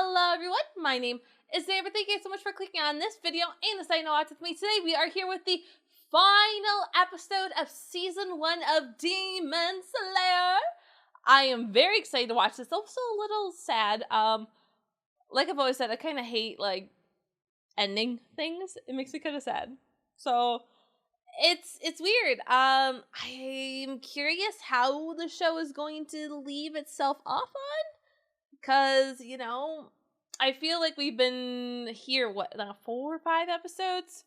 Hello everyone, my name is Zamber. Thank you so much for clicking on this video and deciding to watch with me. Today we are here with the final episode of Season 1 of Demon Slayer. I am very excited to watch this. Also a little sad. Like I've always said, I kind of hate like ending things. It makes me kind of sad. So it's weird. I'm curious how the show is going to leave itself off on. Because, you know, I feel like we've been here, what, now 4 or 5 episodes?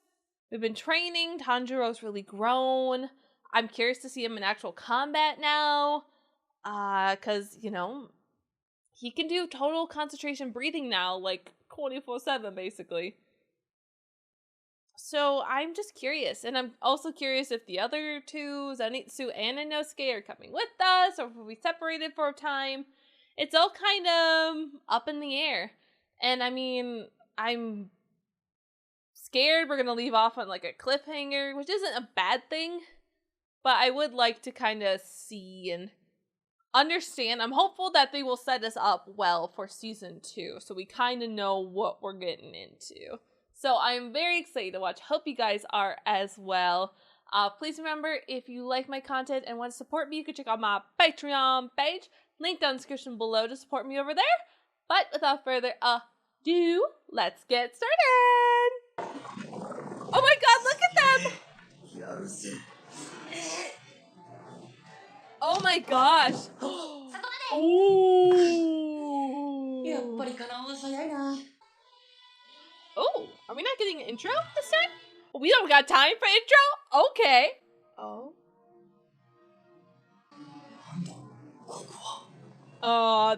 We've been training. Tanjiro's really grown. I'm curious to see him in actual combat now. Because, you know, he can do total concentration breathing now, like 24/7, basically. So I'm just curious. And I'm also curious if the other two, Zenitsu and Inosuke, are coming with us, or if we'll be separated for a time. It's all kind of up in the air. And I mean, I'm scared we're going to leave off on like a cliffhanger, which isn't a bad thing. But I would like to kind of see and understand. I'm hopeful that they will set us up well for season 2. So we kind of know what we're getting into. So I'm very excited to watch. Hope you guys are as well. Please remember, if you like my content and want to support me, you can check out my Patreon page. Link down in the description below to support me over there. But without further ado, let's get started! Oh my god, look at them! Oh my gosh! Ooh! Oh, are we not getting an intro this time? We don't got time for intro? Okay. Oh.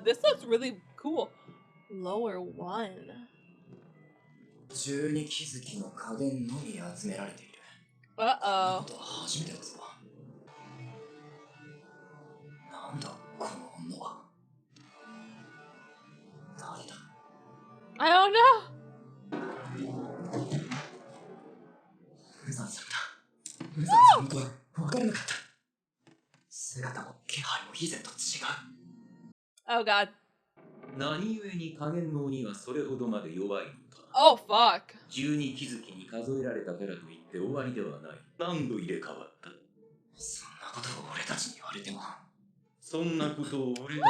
This looks really cool. Lower 1. 12 気づきの加減のみ集められている。Uh-oh. 初めてだぞ。なんだこの女は。誰だ。I don't know. 無惨さんだ。無惨さんとは分からなかった。姿も気配も以前と違う。Oh god. 何故に加減の鬼はそれほどまで弱いのか。Oh fuck. 12気づきに数えられたからといって終わりではない。何度入れ替わった。そんなことを俺たちに言われても。そんなことを俺たちに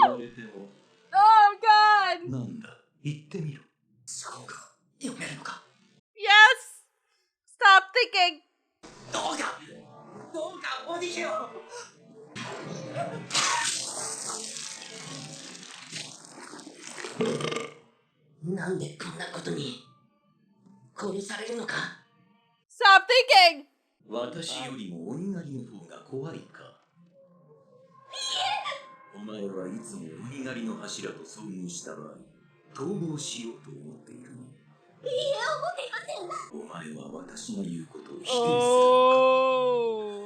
言われても。Oh god. なんだ、言ってみろ。そうか、読めるのか。Yes. Stop thinking. どうかお逃げよ。なんでこんなことに殺されるのか。 Stop thinking. 私よりも鬼狩りの方が怖いか。お前はいつも鬼狩りの柱と遭遇した場合、逃亡しようと思っているの。いいえ、思っていません。お前は私が言うことを否定するのか。Oh.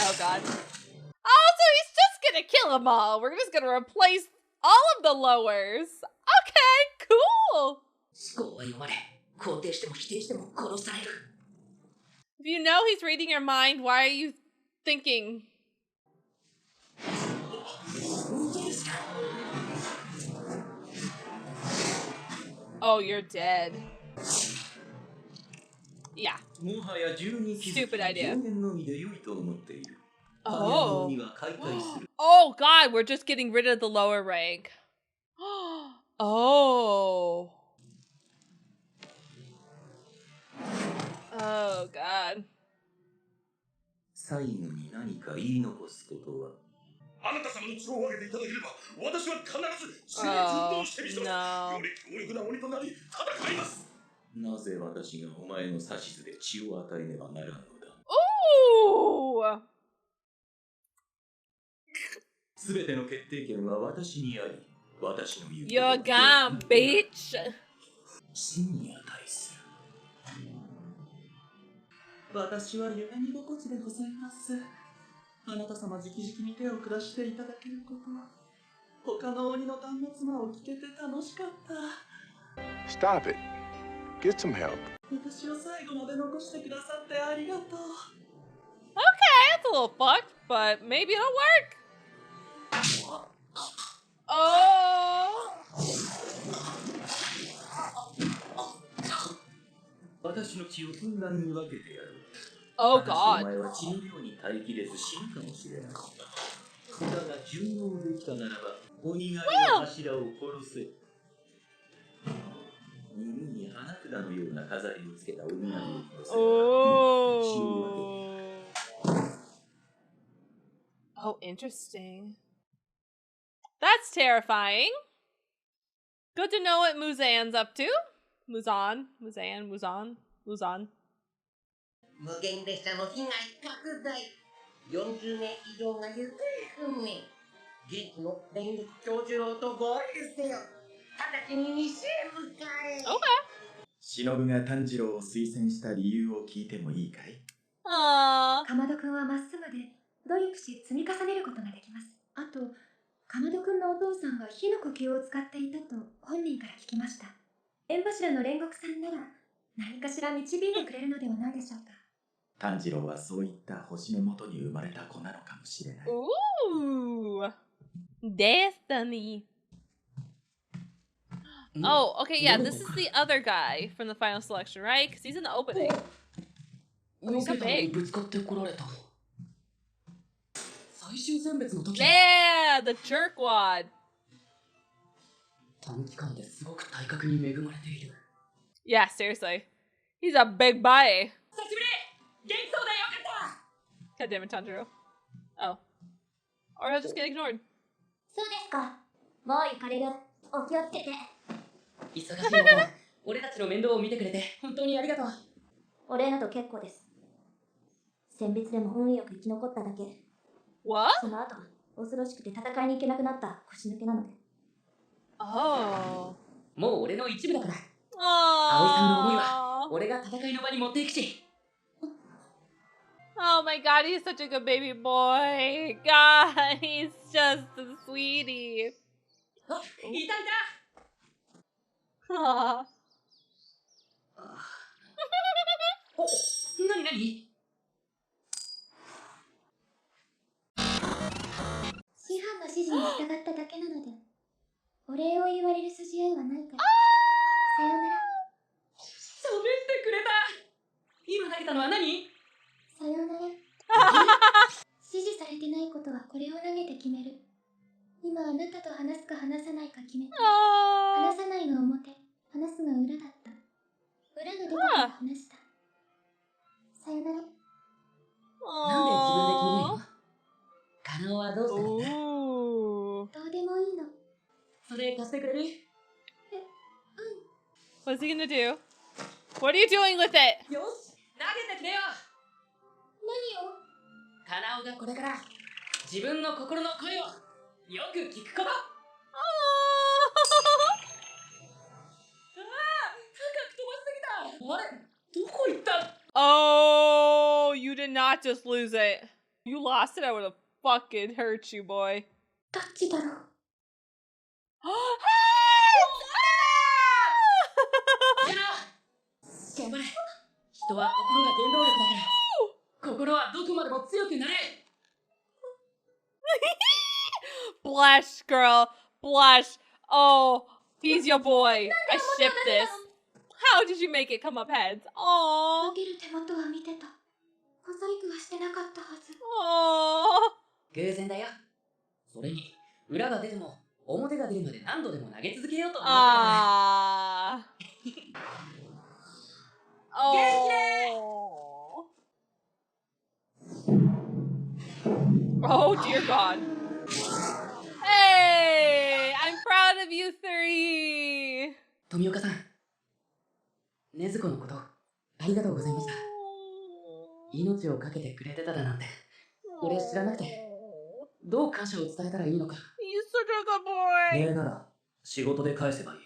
Oh god. Oh, so he's just gonna kill them all. We're just gonna replace all of the lowers. Okay, cool. 思考は読まれ、肯定しても否定しても殺される。If you know he's reading your mind, why are you thinking? Oh, you're dead. Yeah. もはや12気づき Stupid idea. 上限のみで良いと思っている。 Oh. 加減の鬼は解体する。 Oh god, we're just getting rid of the lower rank. Oh. Oh god. 最後に何か言い残すことは。あなた様の血を分けていただければ、私は必ず死に奮闘してみせます。より強力な鬼となり戦います。なぜ私がお前の指図で血を与えねばならんのだ。Ooh. すべての決定権は私にあり、私の言うこと You're gone, bitch. 死に値する。私は夢見心地でございます。あなた様直々に手を下していただけることは、他の鬼の断末魔を聞けて楽しかった。Stop it. Get some help. 私を最後まで残してくださってありがとう。Okay, that's a little fucked, but maybe it'll work. Oh. 私の血をふんだんに分けてやる。 Oh お god. 前は血の量に耐えきれず死ぬかもしれない。だが順応できたならば鬼狩りの柱を殺せ。耳に花札のような飾りをつけた鬼狩りを殺せ。Oh, interesting. That's terrifying. Good to know what Muzan's up to. Muzan. 無限列車の被害拡大。40年以上が行方不明。現地の電撃長次郎と合流せよ。直ちに西へ向かえ。Okay. 忍が炭治郎を推薦した理由を聞いてもいいかい？Aww. かまどくんはまっすぐで努力し積み重ねることができます。あと、かまどくんのお父さんが火の呼吸を使っていたと本人から聞きました。縁柱の煉獄さんなら何かしら導いてくれるのではないでしょうか。炭治郎はそういった星の元に生まれた子なのかもしれない。Ooh. Destiny. Oh, okay, yeah, this is the other guy from the final selection, right? Because he's in the opening. Oh, he's so big. ぶつかってこられた。最終選別の時。 Yeah, the jerkwad. 短期間ですごく体格に恵まれている。Yeah, seriously. He's a big boy. 久しぶり。元気そうでよかった。 God damn it, Tanjiro. Oh. Or he'll just get ignored. そうですか。もう行かれる。お気をつけて。忙しい中、俺たちの面倒を見てくれて本当にありがとう。お礼など結構です。選別でも運よく生き残っただけ。 What? その後、恐ろしくて戦いに行けなくなった腰抜けなので。Oh. もう俺の一部だから。 Oh. 葵さんの思いは俺が戦いの場に持っていくし。 Oh my god, he's such a good baby boy. God, he's just a sweetie. あ、いたいた。 Aw. なになに？師範の指示に従っただけなので、お礼を言われる筋合いはないから。さようなら。喋ってくれた。今投げたのは何？さようなら。指示されてないことはこれを投げて決める。今あなたと話すか話さないか決めた。 Oh. 話さないが表、話すが裏だった。裏が出たから話した。さよなら。なんで自分で決めるの？カナオはどうしたの？ Ooh. どうでもいいの。それ貸してくれる？ What's he gonna do? What are you doing with it? よし、投げてくれよ。何を？カナオがこれから自分の心の声をよく聞くこと。ああ、高く飛ばしすぎた。あれ、どこ行った？ Oh, you did not just lose it. You lost it, I would have fucking hurt you, boy. どっちだろう。頑張れ。人は心が原動力だから。心はどこまでも強くなれ。Blush, girl. Blush. Oh, he's your boy. I ship this. How did you make it come up heads? 投 Aww. げる手元は見てた。小細工はしてなかったはず。 Aww. 偶然だよ。それに、裏が出ても表が出るまで何度でも投げ続けようと思うから。Ah. Oh. Oh, dear God. Hey, I'm proud of you three. 富岡さん、禰豆子のことありがとうございました。命をかけてくれてただなんて俺知らなくて、どう感謝を伝えたらいいのか。 He's such a good boy. 礼なら仕事で返せばいい。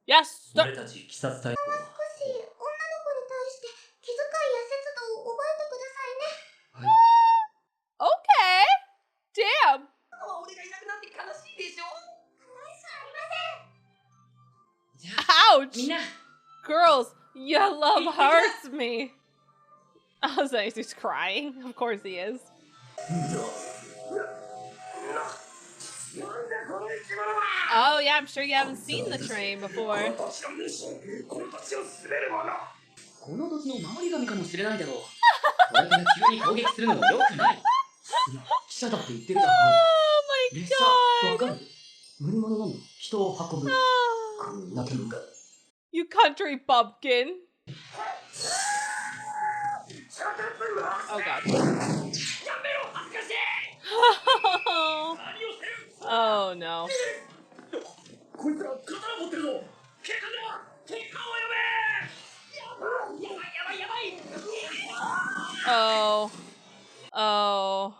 Yes, sir. 俺たち鬼殺隊。少し女の子に対して気遣いや節度を覚えてくださいね。Okay. Damn. 俺がいなくなって悲しいでしょ。じゃあ、み Ouch. んな。 Girls, your love hurts me. I was like, he's crying. Of course he is. Oh, yeah, I'm sure you haven't seen the train before. この土地を滑る者。この時の守り神かもしれないけど、これから急に攻撃するのも良くない。いや、記者だって言ってるじゃん。列車、わかる？乗り物なの？人を運ぶ。こんな点が。You country bumpkin. Oh god. Oh no. Oh. Oh.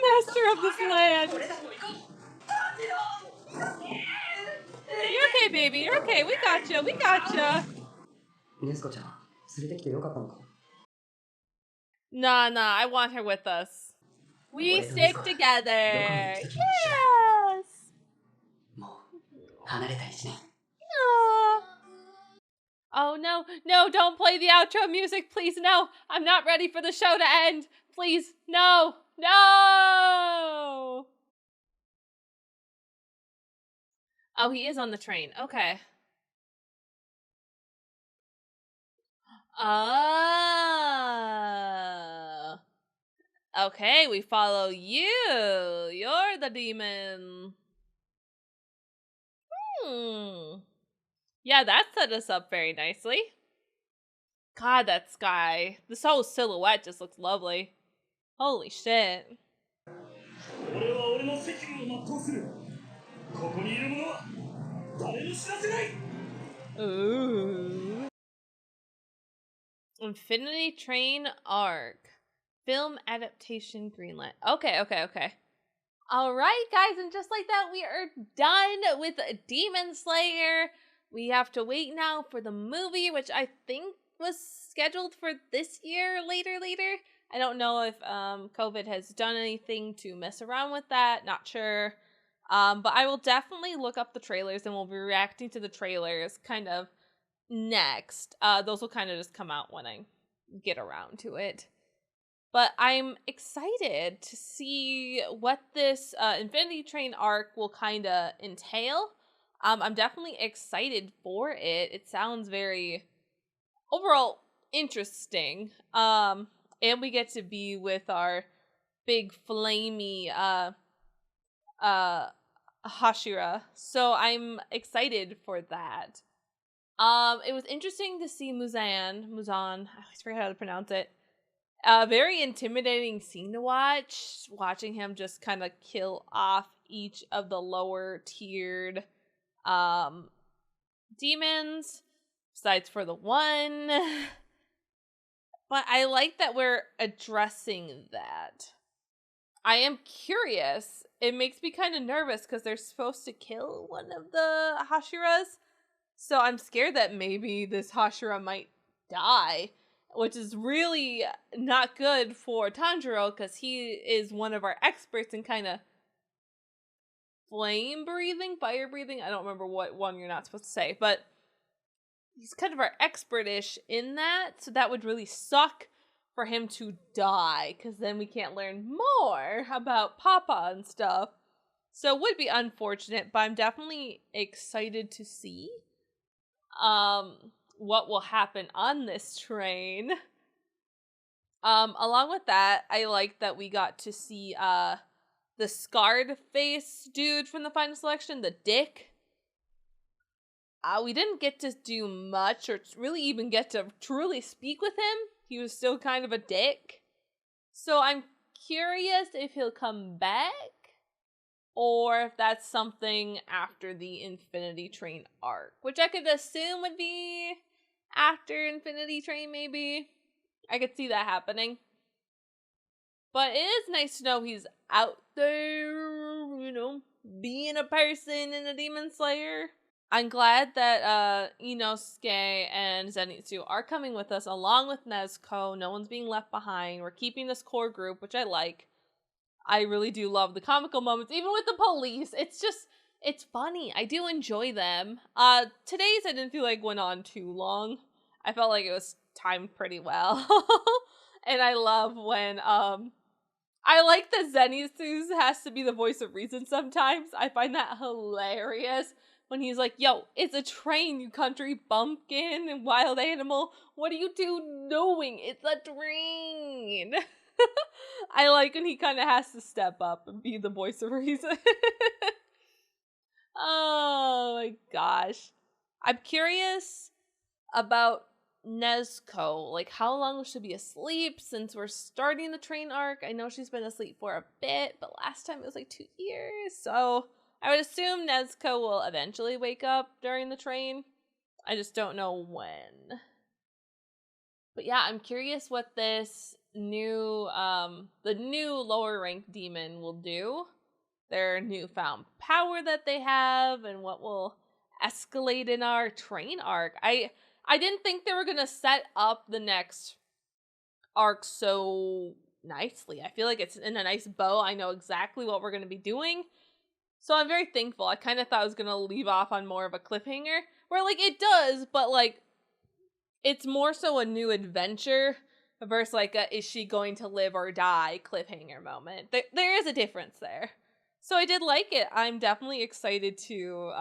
Master of this land. You're okay, baby. You're okay. We gotcha. We gotcha. ネズコちゃん、連れてきてよかったのか？ Nah, nah. I want her with us. We stick together. Yes. もう離れたりしない。 Oh no, no, don't play the outro music, please, no. I'm not ready for the show to end. Please, no, no. Oh, he is on the train. Okay. Oh. Okay, we follow you. You're the demon. Yeah, that set us up very nicely. God, that sky. This whole silhouette just looks lovely. Holy shit. Ooh. Infinity Train Arc. Film adaptation greenlit. Okay. Alright, guys, and just like that, we are done with Demon Slayer. We have to wait now for the movie, which I think was scheduled for this year, later. I don't know if COVID has done anything to mess around with that, not sure. But I will definitely look up the trailers and we'll be reacting to the trailers kind of next. Those will kind of just come out when I get around to it. But I'm excited to see what this Infinity Train arc will kind of entail. I'm definitely excited for it. It sounds very overall interesting. And we get to be with our big flamey Hashira. So I'm excited for that. It was interesting to see Muzan, I always forget how to pronounce it. Very intimidating scene to watch. Watching him just kind of kill off each of the lower tiered demons, besides for the one. But I like that we're addressing that. I am curious. It makes me kind of nervous because they're supposed to kill one of the Hashiras. So I'm scared that maybe this Hashira might die, which is really not good for Tanjiro because he is one of our experts in kind of fire breathing. I don't remember what one you're not supposed to say, but he's kind of our expert-ish in that. So that would really suck for him to die because then we can't learn more about Papa and stuff. So it would be unfortunate, but I'm definitely excited to see what will happen on this train. Along with that, I like that we got to see the scarred face dude from the final selection, the Dick. We didn't get to do much or really even get to truly speak with him. He was still kind of a dick. So I'm curious if he'll come back or if that's something after the Infinity Train arc, which I could assume would be after Infinity Train, maybe. I could see that happening. But it is nice to know he's out there, you know, being a person in a Demon Slayer. I'm glad that Inosuke and Zenitsu are coming with us along with Nezuko. No one's being left behind. We're keeping this core group, which I like. I really do love the comical moments, even with the police. It's funny. I do enjoy them. Today's I didn't feel like went on too long. I felt like it was timed pretty well. And I love when I like that Zenitsu has to be the voice of reason sometimes. I find that hilarious when he's like, yo, it's a train, you country bumpkin and wild animal. What are you two doing? It's a train. I like when he kind of has to step up and be the voice of reason. Oh my gosh. I'm curious about Nezuko. Like, how long will she be asleep since we're starting the train arc? I know she's been asleep for a bit, but last time it was like 2 years. So I would assume Nezuko will eventually wake up during the train. I just don't know when. But yeah, I'm curious what this new, the new lower ranked demon will do. Their newfound power that they have and what will escalate in our train arc. I didn't think they were going to set up the next arc so nicely. I feel like it's in a nice bow. I know exactly what we're going to be doing. So I'm very thankful. I kind of thought I was going to leave off on more of a cliffhanger. Where, like, it does, but, like, it's more so a new adventure versus, like, a is she going to live or die cliffhanger moment. There is a difference there. So I did like it. I'm definitely excited to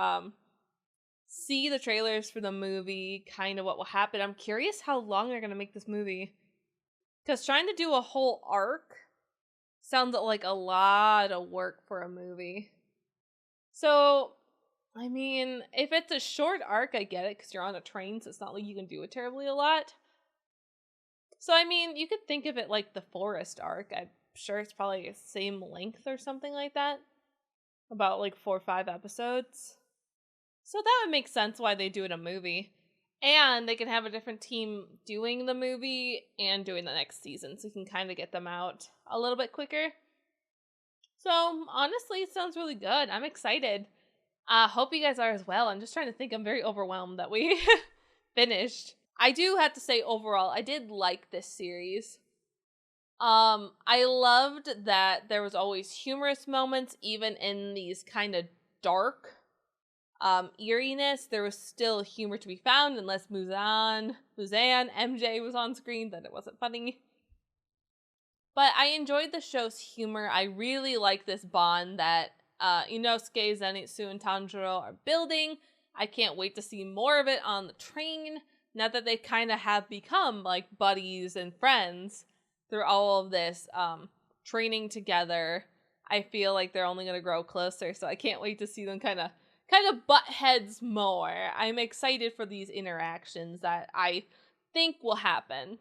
see the trailers for the movie, kind of what will happen. I'm curious how long they're going to make this movie. Because trying to do a whole arc sounds like a lot of work for a movie. So, I mean, if it's a short arc, I get it, because you're on a train, so it's not like you can do it terribly a lot. So, I mean, you could think of it like the Forest arc. I'm sure it's probably the same length or something like that. About like 4 or 5 episodes. So that would make sense why they do it a movie. And they can have a different team doing the movie and doing the next season. So you can kind of get them out a little bit quicker. So honestly, it sounds really good. I'm excited. Hope you guys are as well. I'm just trying to think. I'm very overwhelmed that we finished. I do have to say overall, I did like this series. I loved that there was always humorous moments, even in these kind of dark, eeriness. There was still humor to be found, unless Muzan, MJ was on screen, then it wasn't funny. But I enjoyed the show's humor. I really like this bond that Inosuke, Zenitsu, and Tanjiro are building. I can't wait to see more of it on the train, now that they kind of have become like buddies and friends through all of this training together. I feel like they're only going to grow closer, so I can't wait to see them kind of butt heads more. I'm excited for these interactions that I think will happen.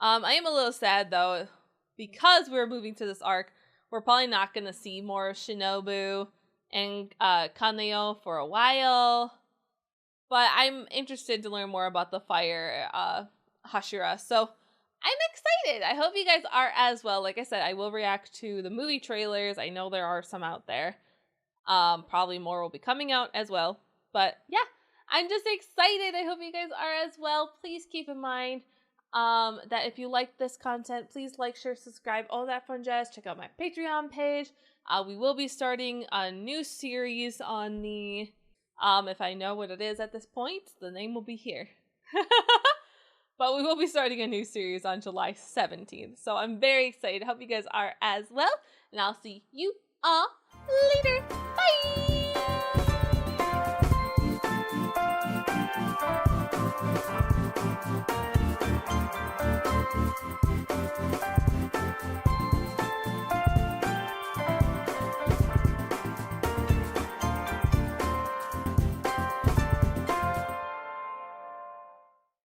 I am a little sad though, because we're moving to this arc, we're probably not going to see more of Shinobu and Kanao for a while. But I'm interested to learn more about the fire Hashira, so I'm excited. I hope you guys are as well. Like I said, I will react to the movie trailers. I know there are some out there. Probably more will be coming out as well. But yeah, I'm just excited. I hope you guys are as well. Please keep in mind that if you like this content, please like, share, subscribe, all that fun jazz. Check out my Patreon page. We will be starting a new series on the, if I know what it is at this point, the name will be here. But we will be starting a new series on July 17th. So I'm very excited. Hope you guys are as well. And I'll see you all later. Bye!